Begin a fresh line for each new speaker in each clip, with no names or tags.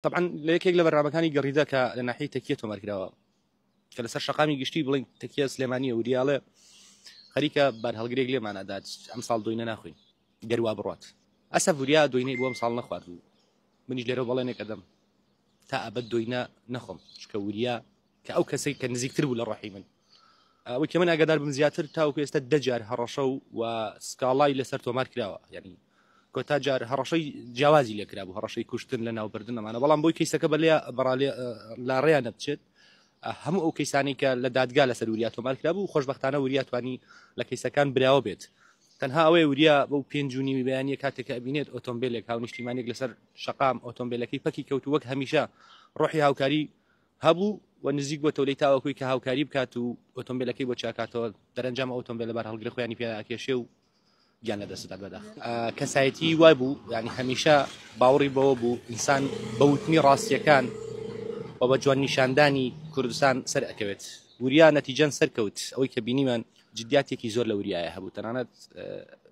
طبعا لەیەکێک لە بەرنامەکانی گەڕیدا کە لە ناحیەی تەکیە تۆمارکراوە کە لەسەر شەقامی گشتی بڵین تەکیە سلێمانیە وریاڵێ خەریکە بار هەڵگرێک لێمانەدات ئەم ساڵ دوینە ناخوین گەروا بڕات ئەسەف وریا دوینەی بۆ ئەم ساڵ نەخوارد و منیش لێرە بەڵێنێک ئەدەم تا ئەبەت دوینە نەخۆم چکە وریا کە ئەو کەسێک کە نزیکتر بوو لە ڕۆحی من ئەوەی کە من ئاگادار بم زیاتر تاوەکو ئێستا 10 جار هەڕەشە و سکاڵای لەسەر تۆمار کراوە یعنی کۆتا جار هەڕەشەی جیاوازی لێ کرابوو هەڕەشەی کوشتن لە ناوبردن ئەمانە بەڵام بۆی کەیسەکە بەڵێ لا ڕێیان نەبچێت هەموو ئەو کەیسانی کە لە دادگا لەسەر وریا تۆمار کرابوو خۆشبەختانە وریا توانی لە کەیسەکان براوە بێت تەنها ئەوەی وریا بەو 5.5 بەیانیە کاتێک ئەبینێت ئۆتۆمبیلێک هاونیشتیمانێک لەسەر شەقام ئۆتۆمبیلەکەی پەکی کەوت وەک هەمیشە ڕۆحی هاوکاری هەبوو و نزیک بۆ تۆلەی تاوەکوی کە هاوکاری بکات و ئۆتۆمبیلەکەی بۆ چاکاتەوە دەرەنجام ئۆتۆمبیل لەبار هەڵگرە خۆیانی پێ ئاکێشێ و گیان لەدەستدا بەداخ کەسایەتی وای بوو ینی هەمیشە باوەڕی بەوە بوو ئینسان بەوتنی ڕاستیەکان و بە جوان نیشاندانی کوردستان سەر ئەکەوێت وریا نەتیجەن سەرکەوت ئەوەی کە بینیمان جدیاتێکی زۆر لە وریایە هەبوو تەنانەت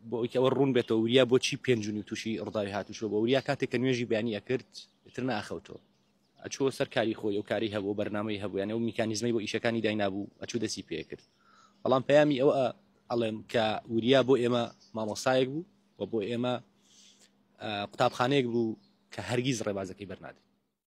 بۆ ئەوەی ئەوە ڕوون بێتەوە وریا بۆچی 5 تووشی ڕداوی هاتووشەوە بە وریا کاتێک کە نوێژی بیانی ئەکرد تر ناخەوتەوە ئەچوە سەر کاری خۆی ئەو کاری هەبوو بەرنامەی هەبوو یانە و میکانیزمەی بۆ ئیشەکانی داینابوو ئەچوو دەستی پێ کرد بەڵام پەیامی ئەوە ئەڵێم کە وریا بۆ ئێمە مامۆسایەک بوو و بۆ ئێمە قوتابخانەیەک بوو کە هەرگیز ڕێبازەکەی بەرنادێت